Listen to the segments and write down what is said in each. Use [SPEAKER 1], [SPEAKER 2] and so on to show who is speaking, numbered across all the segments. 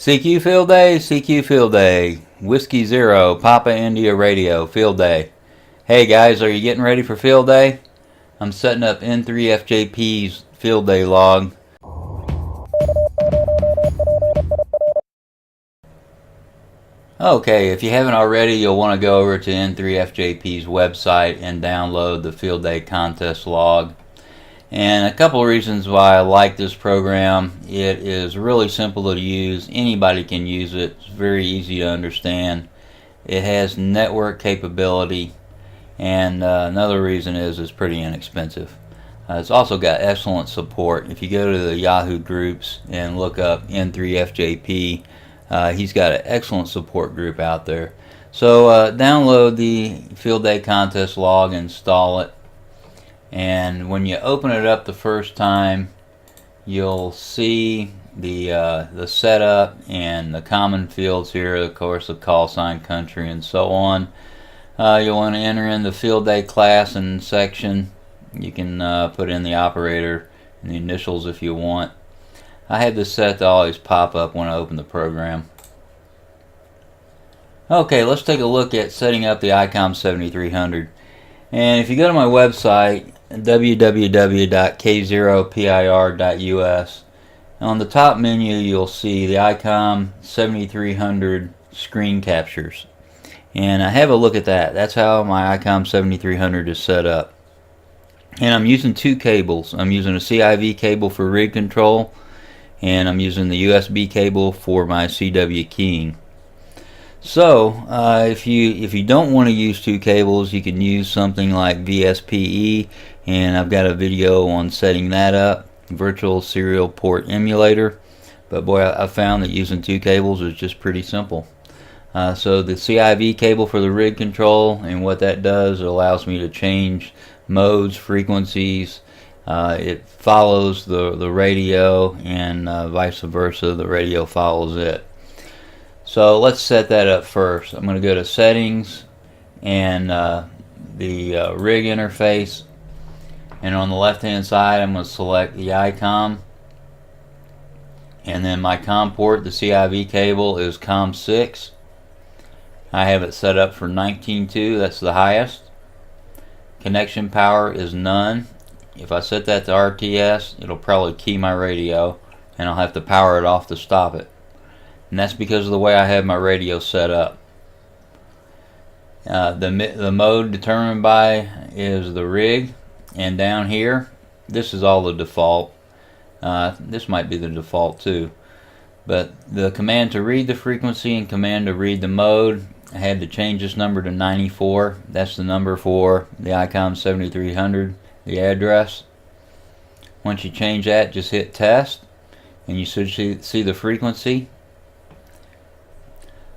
[SPEAKER 1] CQ Field Day, CQ Field Day, Whiskey Zero, Papa India Radio, Field Day. Hey guys, are you getting ready for Field Day? I'm setting up N3FJP's Field Day log. Okay, if you haven't already, you'll want to go over to N3FJP's website and download the Field Day contest log. And a couple of reasons why I like this program. It is really simple to use. Anybody can use it. It's very easy to understand. It has network capability. And another reason is it's pretty inexpensive. It's also got excellent support. If you go to the Yahoo groups and look up N3FJP, he's got an excellent support group out there. So download the Field Day contest log, install it. And when you open it up the first time, you'll see the setup and the common fields here, of course, the call sign, country, and so on. You'll want to enter in the Field Day class and section. You can put in the operator and the initials if you want. I had this set to always pop up when I open the program. Okay, let's take a look at setting up the Icom 7300. And if you go to my website, www.k0pir.us, on the top menu you'll see the Icom 7300 screen captures. And I have a look at that. That's how my Icom 7300 is set up. And I'm using two cables. I'm using a CIV cable for rig control, and I'm using the USB cable for my CW keying. So if you don't want to use two cables, you can use something like VSPE, and I've got a video on setting that up, virtual serial port emulator. But boy, I found that using two cables is just pretty simple. So the CIV cable for the rig control, and what that does, it allows me to change modes, frequencies. It follows the radio, and vice versa, the radio follows it. So let's set that up first. I'm going to go to settings and the rig interface, and on the left hand side I'm going to select the Icom, and then my COM port, the CIV cable, is COM 6. I have it set up for 19.2, that's the highest. Connection power is none. If I set that to RTS, it'll probably key my radio, and I'll have to power it off to stop it. And that's because of the way I have my radio set up. The mode determined by is the rig, and down here, this is all the default. This might be the default too. But the command to read the frequency and command to read the mode, I had to change this number to 94. That's the number for the Icom 7300, the address. Once you change that, just hit test, and you should see the frequency.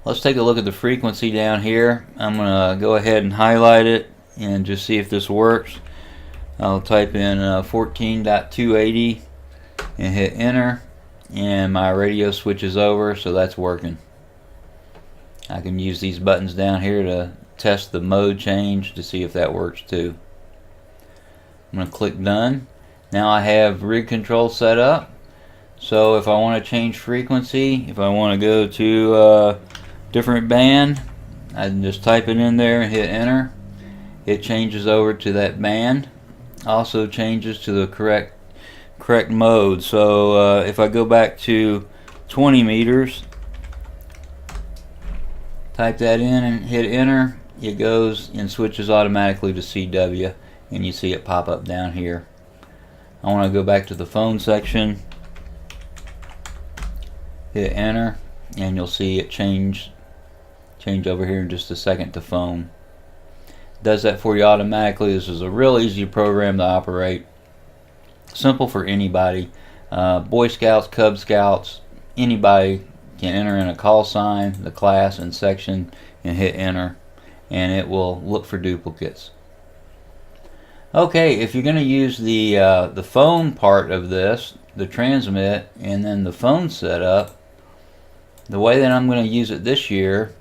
[SPEAKER 1] Let's take a look at the frequency down here. I'm going to go ahead and highlight it and just see if this works. I'll type in 14.280 and hit enter, and my radio switches over, so that's working. I can use these buttons down here to test the mode change to see if that works too. I'm going to click done. Now I have rig control set up. So if I want to change frequency, if I want to go to different band, I can just type it in there and hit enter. It changes over to that band. Also changes to the correct mode. So if I go back to 20 meters, type that in and hit enter, it goes and switches automatically to CW, and you see it pop up down here. I want to go back to the phone section, hit enter, and you'll see it change over here in just a second to phone. It does that for you automatically. This is a real easy program to operate. Simple for anybody. Boy Scouts, Cub Scouts, anybody can enter in a call sign, the class and section, and hit enter, and it will look for duplicates. Okay, if you're going to use the phone part of this, the transmit, and then the phone setup, the way that I'm going to use it this year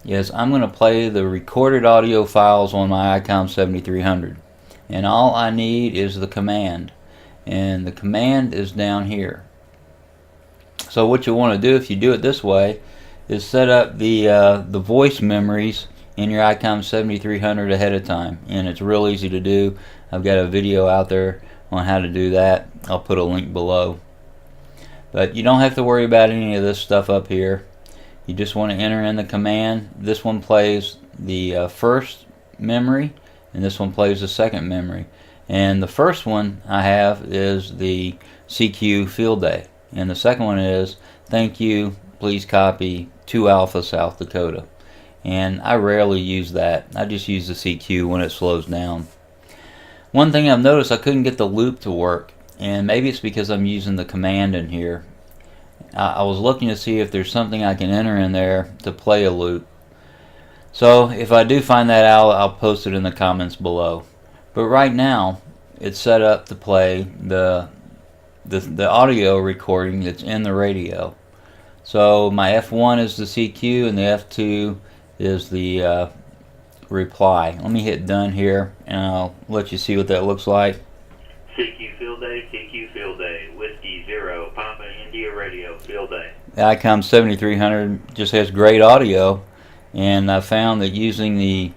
[SPEAKER 1] is I'm going to play the recorded audio files on my Icom 7300, and all I need is the command, and the command is down here. So what you want to do if you do it this way is set up the voice memories in your Icom 7300 ahead of time, and it's real easy to do. I've got a video out there on how to do that. I'll put a link below. But you don't have to worry about any of this stuff up here. You just want to enter in the command. This one plays the first memory, and this one plays the second memory. And the first one I have is the CQ field day, and the second one is thank you, please copy 2 Alpha South Dakota. And I rarely use that. I just use the CQ when it slows down. One thing I've noticed, I couldn't get the loop to work, and maybe it's because I'm using the command in here. I was looking to see if there's something I can enter in there to play a loop. So if I do find that out, I'll post it in the comments below. But right now it's set up to play the audio recording that's in the radio. So my F1 is the CQ and the F2 is the reply. Let me hit done here and I'll let you see what that looks like.
[SPEAKER 2] CQ field day, CQ field day, Whiskey 0, Papa India radio field day.
[SPEAKER 1] The Icom 7300 just has great audio, and I found that using the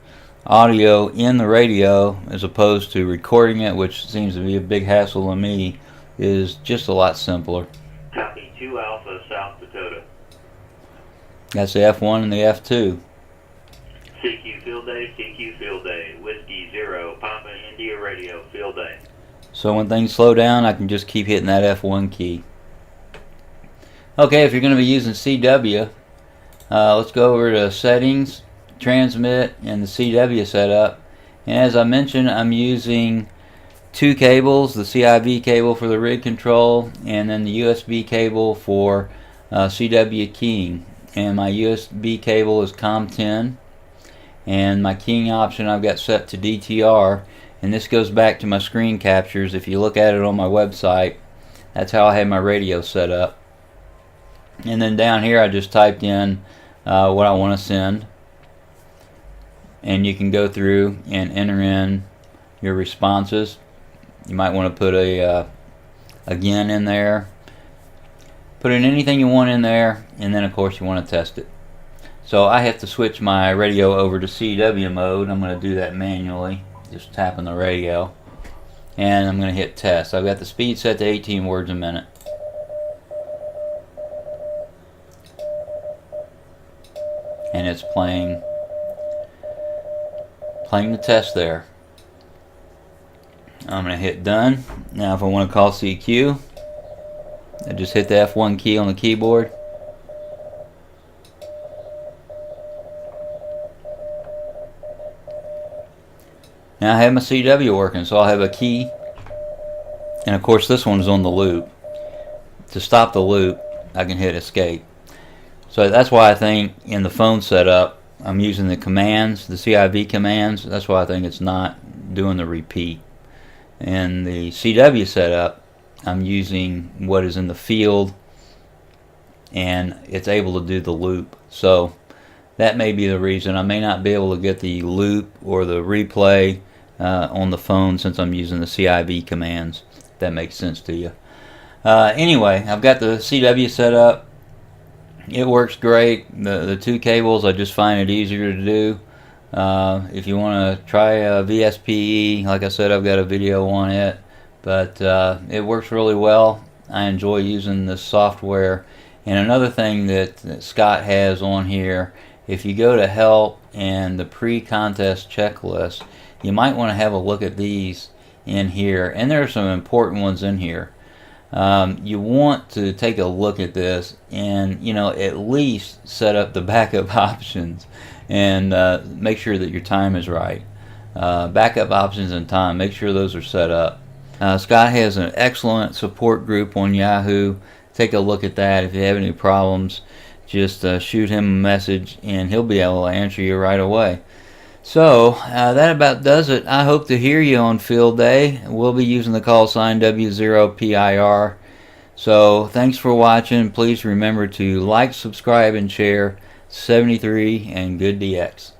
[SPEAKER 1] audio in the radio as opposed to recording it, which seems to be a big hassle to me, is just a lot simpler.
[SPEAKER 2] Copy 2 Alpha South Dakota.
[SPEAKER 1] That's the F1 and the F2.
[SPEAKER 2] CQ field day, CQ field day, Whiskey 0, Papa India radio field day.
[SPEAKER 1] So when things slow down, I can just keep hitting that F1 key. Okay, if you're going to be using CW, let's go over to settings, transmit, and the CW setup. And as I mentioned, I'm using 2 cables, the CIV cable for the rig control, and then the USB cable for CW keying. And my USB cable is COM10, and my keying option I've got set to DTR. And this goes back to my screen captures. If you look at it on my website, that's how I had my radio set up. And then down here I just typed in what I want to send, and you can go through and enter in your responses. You might want to put a again in there, put in anything you want in there, and then of course you want to test it. So I have to switch my radio over to CW mode. I'm going to do that manually, just tapping the radio, and I'm going to hit test. I've got the speed set to 18 words a minute. And it's playing the test there. I'm going to hit done. Now if I want to call CQ, I just hit the F1 key on the keyboard. Now I have my CW working, so I'll have a key, and of course this one's on the loop. To stop the loop, I can hit escape. So that's why I think in the phone setup I'm using the commands, the CIV commands. That's why I think it's not doing the repeat. In the CW setup, I'm using what is in the field, and it's able to do the loop. So that may be the reason. I may not be able to get the loop or the replay on the phone since I'm using the CIV commands, if that makes sense to you. Anyway, I've got the CW set up. It works great. The 2 cables, I just find it easier to do. If you want to try VSPE, like I said, I've got a video on it, but it works really well. I enjoy using this software. And another thing that Scott has on here, if you go to help and the pre-contest checklist, you might want to have a look at these in here, and there are some important ones in here. You want to take a look at this and at least set up the backup options and make sure that your time is right. Backup options and time, make sure those are set up. Scott has an excellent support group on Yahoo. Take a look at that. If you have any problems, just shoot him a message and he'll be able to answer you right away. So that about does it. I hope to hear you on field day. We'll be using the call sign W0PIR. So thanks for watching. Please remember to like, subscribe, and share. 73 and good DX.